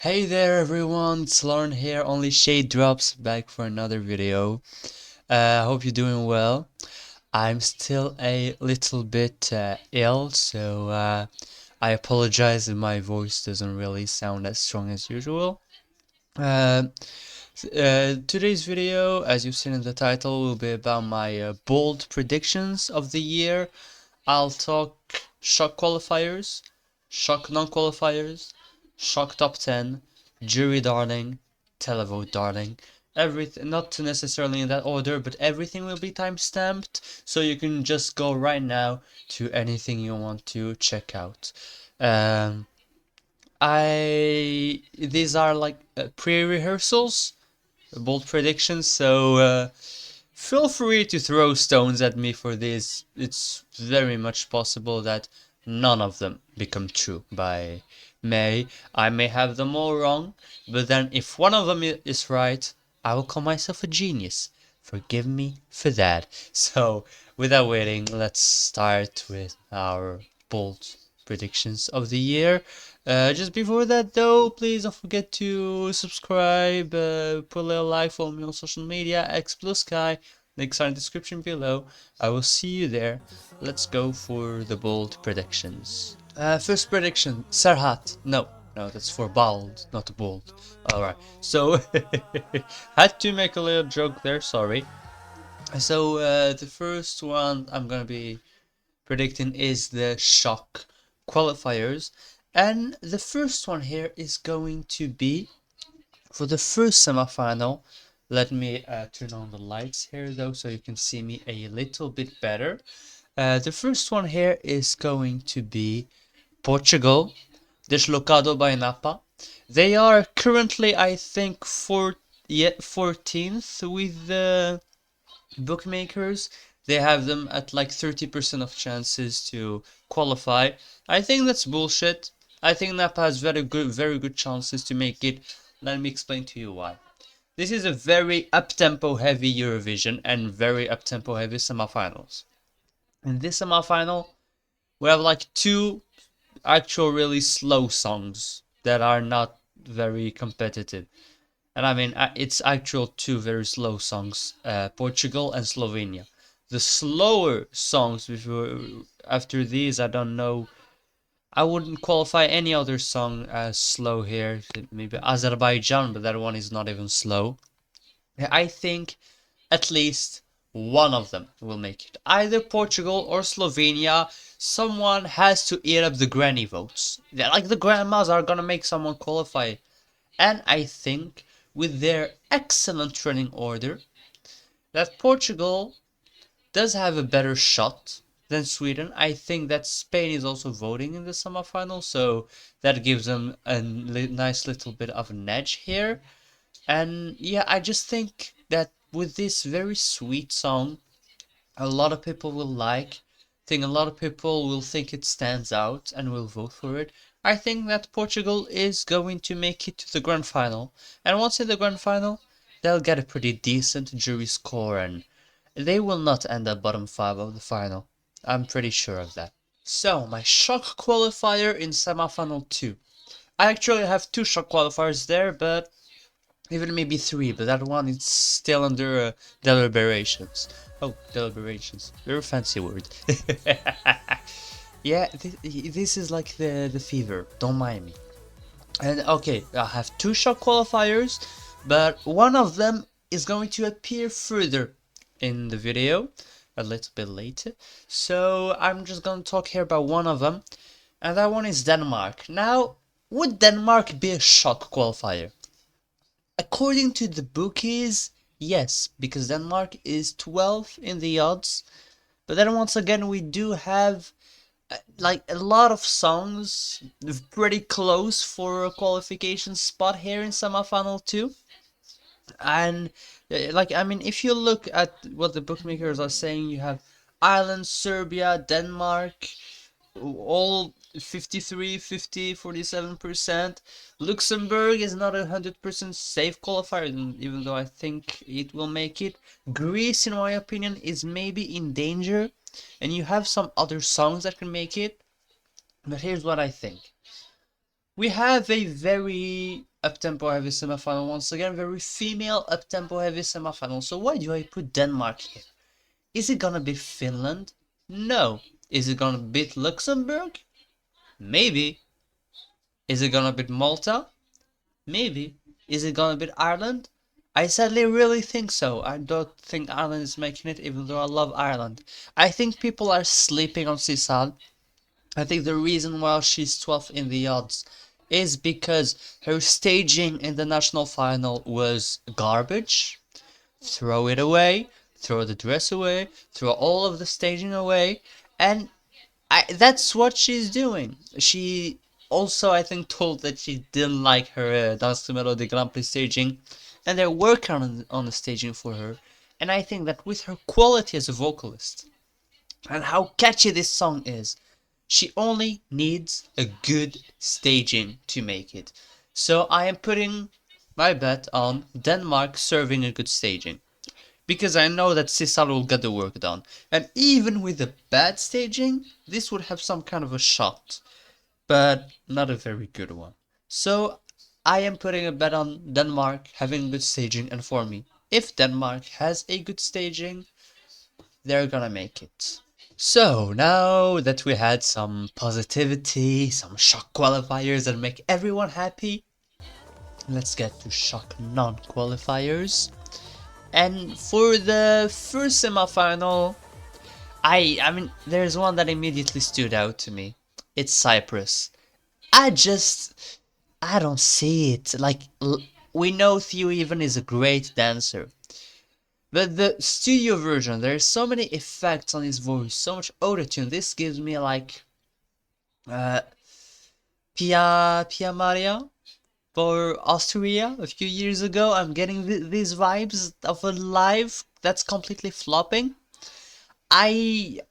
Hey there everyone, it's Looren here, only Shade Drops back for another video. Hope you're doing well. I'm still a little bit ill, so I apologize if my voice doesn't really sound as strong as usual. Uh, Today's video, as you've seen in the title, will be about my bold predictions of the year. I'll talk shock qualifiers, shock non-qualifiers, shock top 10, jury darling, televote darling. Everything, not necessarily in that order, but everything will be time stamped, so you can just go right now to anything you want to check out. Um, these are like pre-rehearsals, bold predictions, so feel free to throw stones at me for this. It's very much possible that none of them become true by May. I may have them all wrong, but then if one of them is right, I will call myself a genius. Forgive me for that. So, without waiting, let's start with our bold predictions of the year. Just before that though, please don't forget to subscribe, put a little like, follow me on social media, X Blue Sky, links are in the description below. I will see you there. Let's go for the bold predictions. First prediction, Serhat. No, that's for bald, not bold. Alright, so had to make a little joke there, sorry. So the first one I'm gonna be predicting is the shock qualifiers, and the first one here is going to be for the first semifinal. Let me turn on the lights here though so you can see me a little bit better. The first one here is going to be Portugal, Deslocado by Napa. They are currently, I think, 14th with the bookmakers. They have them at like 30% of chances to qualify. I think that's bullshit. I think Napa has very good chances to make it. Let me explain to you why. This is a very up-tempo heavy Eurovision and very up-tempo heavy semifinals. In this semifinal, we have like two actual really slow songs that are not very competitive. And I mean, it's actual two very slow songs, Portugal and Slovenia. The slower songs, which were after these, I don't know. I wouldn't qualify any other song as slow here. Maybe Azerbaijan, but that one is not even slow. I think at least one of them will make it. Either Portugal or Slovenia. Someone has to eat up the granny votes. Like the grandmas are gonna make someone qualify. And I think with their excellent running order, that Portugal does have a better shot than Sweden. I think that Spain is also voting in the semifinal, so that gives them a nice little bit of an edge here. And yeah, I just think that with this very sweet song, a lot of people will like. I think a lot of people will think it stands out and will vote for it. I think that Portugal is going to make it to the grand final. And once in the grand final, they'll get a pretty decent jury score and they will not end up bottom 5 of the final. I'm pretty sure of that. So, my shock qualifier in semifinal 2. I actually have 2 shock qualifiers there, but even maybe 3, but that one is still under deliberations. Oh, deliberations. Very fancy word. Yeah, this is like the fever. Don't mind me. And okay, I have 2 shock qualifiers, but one of them is going to appear further in the video, a little bit later. So I'm just going to talk here about one of them, and that one is Denmark. Now, would Denmark be a shock qualifier? According to the bookies, yes, because Denmark is 12 in the odds. But then once again, we do have like a lot of songs pretty close for a qualification spot here in semifinal 2. And like, I mean, if you look at what the bookmakers are saying, you have Ireland, Serbia, Denmark, all 53, 50, 47%. Luxembourg is not 100% safe qualifier, even though I think it will make it. Greece, in my opinion, is maybe in danger. And you have some other songs that can make it. But here's what I think. We have a very up-tempo heavy semifinal once again, very female up-tempo heavy semifinal. So why do I put Denmark here? Is it gonna beat Finland? No. Is it gonna beat Luxembourg? Maybe. Is it gonna beat Malta? Maybe. Is it gonna beat Ireland? I sadly really think so. I don't think Ireland is making it, even though I love Ireland. I think people are sleeping on Sisal. I think the reason why she's 12th in the odds is because her staging in the national final was garbage. Throw it away, throw the dress away, throw all of the staging away, and that's what she's doing. She also, I think, told that she didn't like her Danse de Melody Grand Prix staging, and they're working on the staging for her. And I think that with her quality as a vocalist, and how catchy this song is, she only needs a good staging to make it. So I am putting my bet on Denmark serving a good staging. Because I know that Cesar will get the work done. And even with a bad staging, this would have some kind of a shot. But not a very good one. So I am putting a bet on Denmark having good staging, and for me, if Denmark has a good staging, they're gonna make it. So now that we had some positivity, some shock qualifiers that make everyone happy, let's get to shock non-qualifiers. And for the first semifinal, I mean, there's one that immediately stood out to me. It's Cyprus. I don't see it. Like, we know Theo even is a great dancer. But the studio version, there's so many effects on his voice, so much autotune. This gives me like uh, Pia Maria for Austria a few years ago. I'm getting these vibes of a live that's completely flopping. I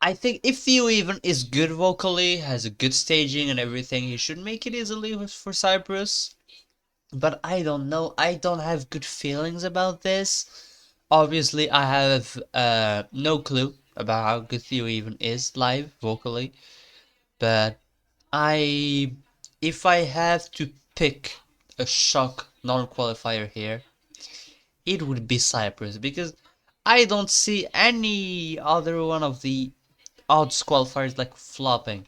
I think if Theo even is good vocally, has a good staging and everything, he should make it easily for Cyprus. But I don't know. I don't have good feelings about this. Obviously, I have no clue about how good Theo even is live vocally. But I, if I have to pick a shock non-qualifier here, it would be Cyprus, because I don't see any other one of the odds qualifiers like flopping.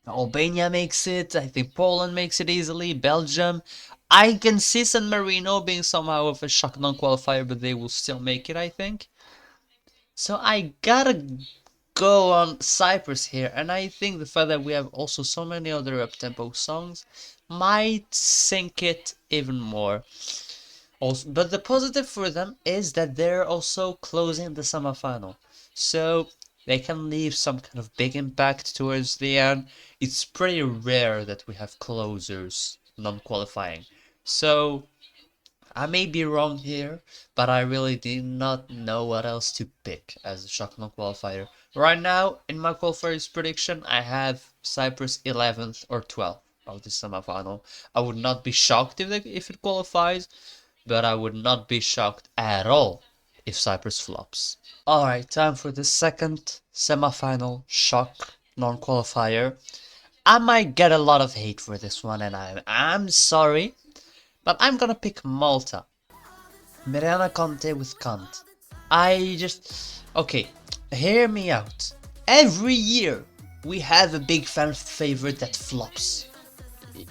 Albania makes it, I think Poland makes it easily, Belgium. I can see San Marino being somehow of a shock non-qualifier, but they will still make it, I think. So I gotta go on Cyprus here, and I think the fact that we have also so many other up-tempo songs might sink it even more. Also, but the positive for them is that they're also closing the semifinal, so they can leave some kind of big impact towards the end. It's pretty rare that we have closers non-qualifying, so I may be wrong here, but I really did not know what else to pick as a shock non-qualifier. Right now, in my qualifiers prediction, I have Cyprus 11th or 12th of the semifinal. I would not be shocked if it qualifies, but I would not be shocked at all if Cyprus flops. Alright, time for the second semifinal shock non-qualifier. I might get a lot of hate for this one, and I'm sorry, but I'm gonna pick Malta. Mariana Conte with Kant. Okay, hear me out. Every year we have a big fan favorite that flops.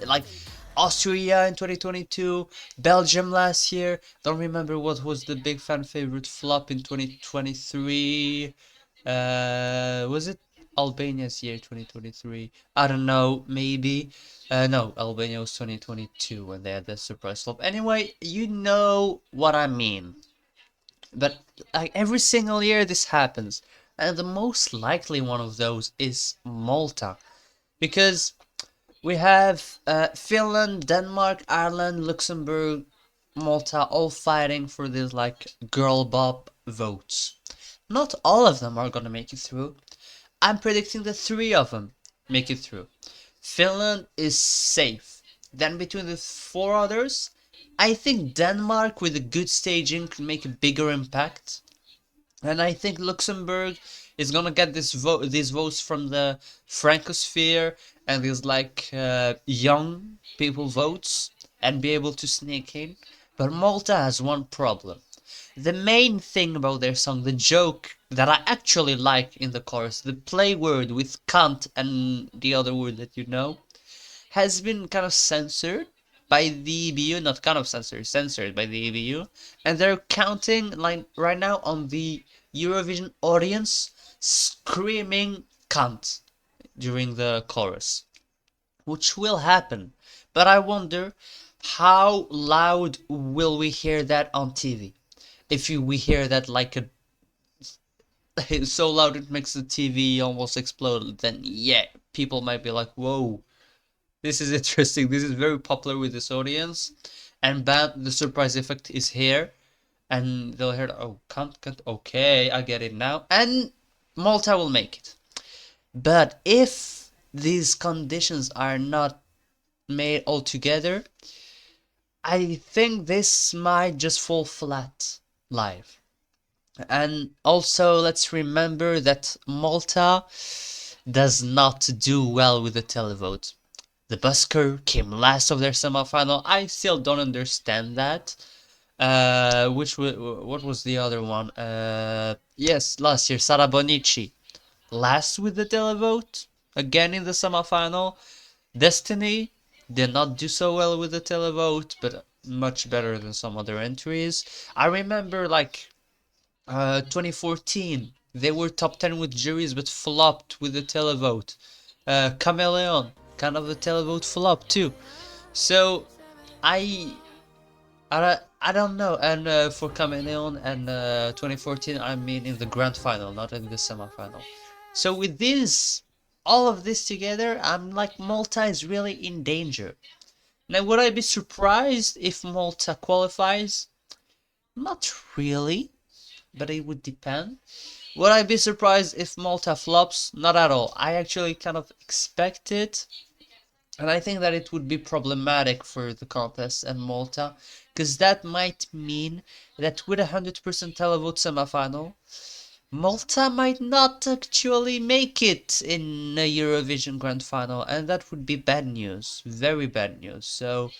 Like Austria in 2022, Belgium last year. Don't remember what was the big fan favorite flop in 2023. Was it Albania's year 2023? I don't know, maybe. No, Albania was 2022 when they had the surprise flop. Anyway, you know what I mean. But like every single year this happens. And the most likely one of those is Malta. Because we have Finland, Denmark, Ireland, Luxembourg, Malta all fighting for these like girl bop votes. Not all of them are gonna make it through. I'm predicting that 3 of them make it through. Finland is safe. Then between the 4 others, I think Denmark with a good staging could make a bigger impact. And I think Luxembourg is gonna get these votes from the Francosphere and these like young people votes and be able to sneak in. But Malta has one problem. The main thing about their song, the joke that I actually like in the chorus, the play word with cunt and the other word that you know, has been kind of censored by the EBU, not kind of censored by the EBU, and they're counting like right now on the Eurovision audience screaming cunt during the chorus, which will happen. But I wonder how loud will we hear that on TV? If we hear that like a so loud it makes the TV almost explode, then yeah, people might be like, whoa, this is interesting. This is very popular with this audience. And the surprise effect is here. And they'll hear, oh, can't, okay, I get it now. And Malta will make it. But if these conditions are not made altogether, I think this might just fall flat live. And also, let's remember that Malta does not do well with the televote. The Busker came last of their semifinal. I still don't understand that. What was the other one? Yes, last year, Sara Bonici. Last with the televote. Again in the semifinal. Destiny did not do so well with the televote, but much better than some other entries. I remember like 2014, they were top 10 with juries but flopped with the televote. Chameleon, kind of the televote flop too. So I I don't know. And for Chameleon and 2014, I mean in the grand final, not in the semifinal. So with this, all of this together, I'm like Malta is really in danger. Now, would I be surprised if Malta qualifies? Not really, but it would depend. Would I be surprised if Malta flops? Not at all. I actually kind of expect it. And I think that it would be problematic for the contest and Malta, because that might mean that with a 100% televote semifinal, Malta might not actually make it in a Eurovision grand final, and that would be bad news, very bad news. So,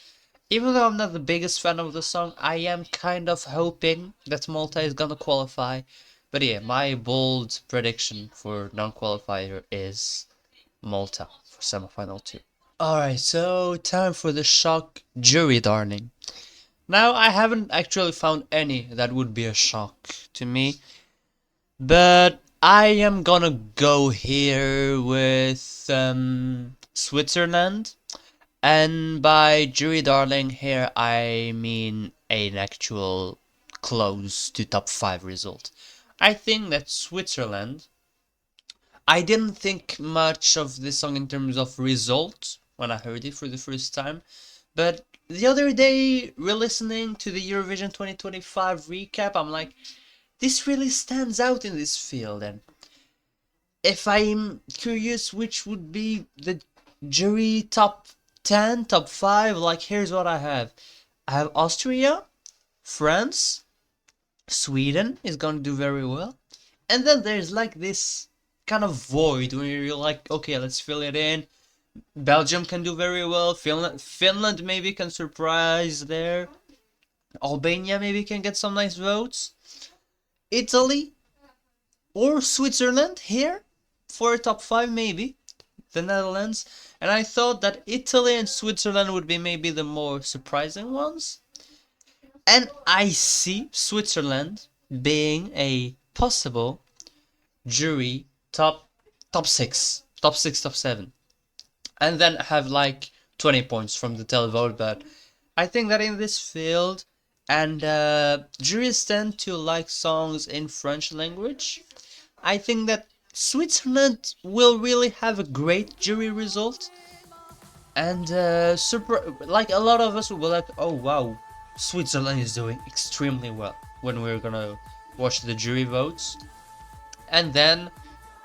even though I'm not the biggest fan of the song, I am kind of hoping that Malta is gonna qualify. But yeah, my bold prediction for non-qualifier is Malta for semifinal 2. Alright, so time for the shock jury darling. Now, I haven't actually found any that would be a shock to me, but I am gonna go here with Switzerland, and by jury darling here I mean an actual close to top 5 result. I think that Switzerland, I didn't think much of this song in terms of result when I heard it for the first time, but the other day, re-listening to the Eurovision 2025 recap, I'm like, this really stands out in this field. And if I'm curious which would be the jury top 10, top 5, like here's what I have. I have Austria, France, Sweden is going to do very well. And then there's like this kind of void where you're like, okay, let's fill it in. Belgium can do very well. Finland maybe can surprise there. Albania maybe can get some nice votes. Italy or Switzerland here for a top 5 maybe. The Netherlands. And I thought that Italy and Switzerland would be maybe the more surprising ones. And I see Switzerland being a possible jury top 6, top 7. And then have like 20 points from the televote. But I think that in this field, and juries tend to like songs in French language, I think that Switzerland will really have a great jury result. And like a lot of us will be like, oh wow, Switzerland is doing extremely well when we're gonna watch the jury votes. And then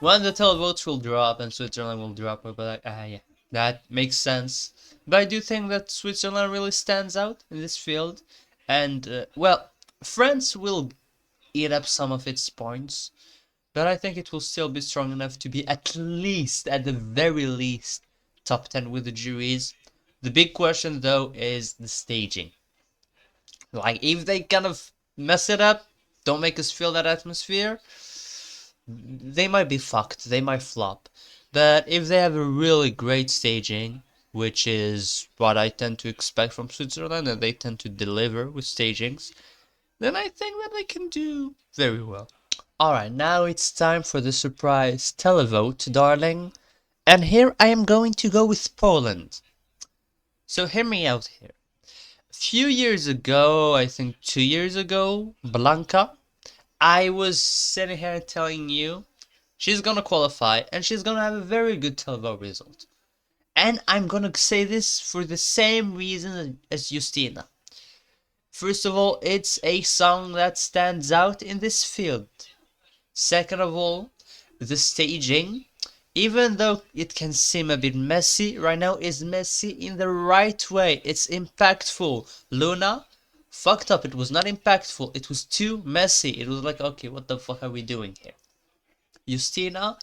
when the televotes will drop and Switzerland will drop, we'll be like, ah yeah, that makes sense. But I do think that Switzerland really stands out in this field. And well, France will eat up some of its points. but I think it will still be strong enough to be at least, at the very least, top 10 with the juries. The big question though is the staging. Like, if they kind of mess it up, don't make us feel that atmosphere, they might be fucked, they might flop. But if they have a really great staging, which is what I tend to expect from Switzerland, and they tend to deliver with stagings, then I think that they can do very well. Alright, now it's time for the surprise televote, darling. And here I am going to go with Poland. So hear me out here. A few years ago, I think 2 years ago, Blanca, I was sitting here telling you she's gonna qualify and she's gonna have a very good televote result. And I'm gonna say this for the same reason as Justina. First of all, it's a song that stands out in this field. Second of all, the staging, even though it can seem a bit messy, right now is messy in the right way. It's impactful. Luna fucked up. It was not impactful. It was too messy. It was like, okay, what the fuck are we doing here? Justina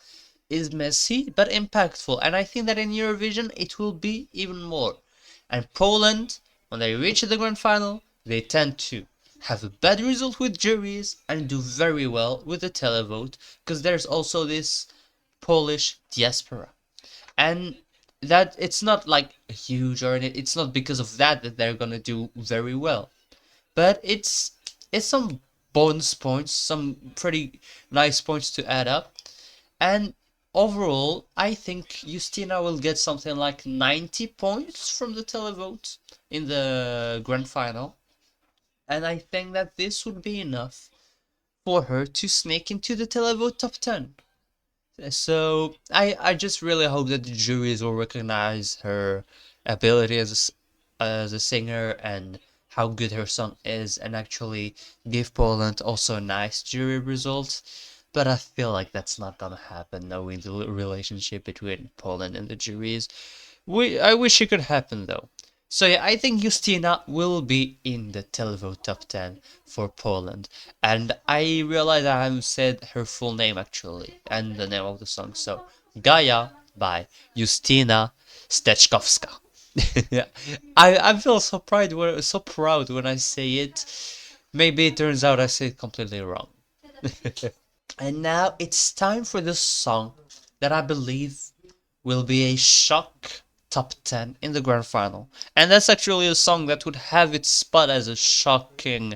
is messy but impactful, and I think that in Eurovision it will be even more. And Poland, when they reach the grand final, they tend to have a bad result with juries and do very well with the televote, because there's also this Polish diaspora. And that it's not like huge, or it's not because of that that they're gonna do very well. But it's some bonus points, some pretty nice points to add up. And overall, I think Justina will get something like 90 points from the televote in the grand final. And I think that this would be enough for her to sneak into the televote top 10. So I just really hope that the juries will recognize her ability as a singer and how good her song is, and actually give Poland also a nice jury result. But I feel like that's not gonna happen, knowing the relationship between Poland and the juries. I wish it could happen though. So yeah, I think Justina will be in the televote top 10 for Poland. And I realize I haven't said her full name actually, and the name of the song. So, Gaia by Justina Steczkowska. Yeah, I feel so proud when I say it. Maybe it turns out I say it completely wrong. And now it's time for the song that I believe will be a shock top 10 in the grand final. And that's actually a song that would have its spot as a shocking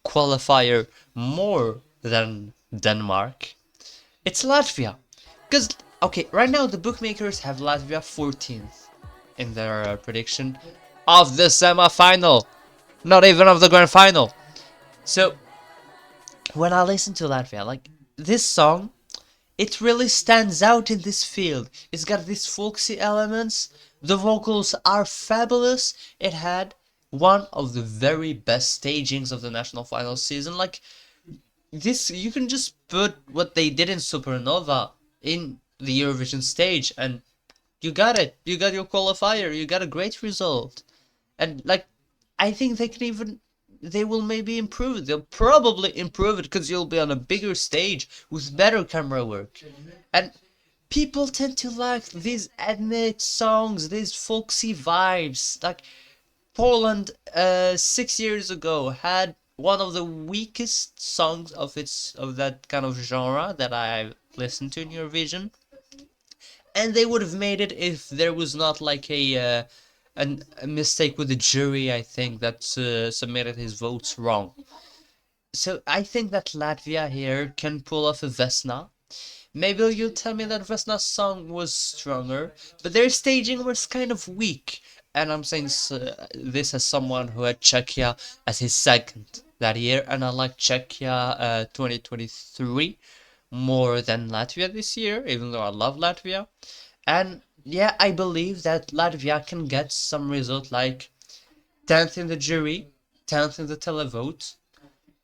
qualifier more than Denmark. It's Latvia. Because, okay, right now the bookmakers have Latvia 14th in their prediction of the semi-final. Not even of the grand final. So, when I listen to Latvia, like, this song, it really stands out in this field. It's got these folksy elements. The vocals are fabulous. It had one of the very best stagings of the national final season. Like, this, you can just put what they did in Supernova in the Eurovision stage, and you got it. You got your qualifier. You got a great result. And like, I think they will maybe improve it. They'll probably improve it because you'll be on a bigger stage with better camera work. And people tend to like these ethnic songs, these folksy vibes. Like, Poland, 6 years ago had one of the weakest songs of that kind of genre that I listened to in Eurovision, and they would have made it if there was not like a mistake with the jury, I think, that submitted his votes wrong. So I think that Latvia here can pull off a Vesna. Maybe you'll tell me that Vesna's song was stronger, but their staging was kind of weak. And I'm saying this as someone who had Czechia as his second that year, and I like Czechia 2023 more than Latvia this year, even though I love Latvia. And yeah, I believe that Latvia can get some result like 10th in the jury, 10th in the televote,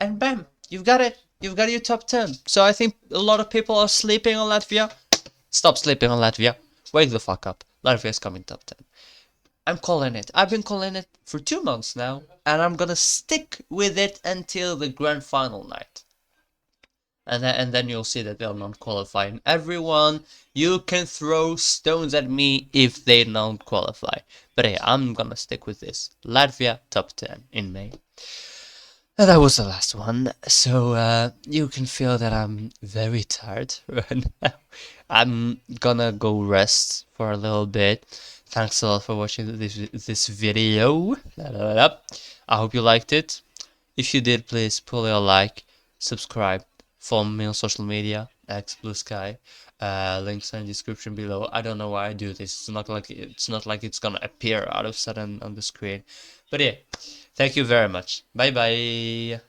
and bam, you've got it. You've got your top 10. So I think a lot of people are sleeping on Latvia. Stop sleeping on Latvia. Wake the fuck up. Latvia is coming top 10. I'm calling it. I've been calling it for 2 months now, and I'm gonna stick with it until the grand final night. and then you'll see that they'll not qualify. And everyone, you can throw stones at me if they don't qualify. But hey, I'm gonna stick with this. Latvia top 10 in May. And that was the last one. So you can feel that I'm very tired right now. I'm gonna go rest for a little bit. Thanks a lot for watching this video. I hope you liked it. If you did, please pull a like, subscribe, follow me on social media, X Blue Sky. Links in the description below. I don't know why I do this. It's not like it's gonna appear out of sudden on the screen. But yeah, thank you very much. Bye bye.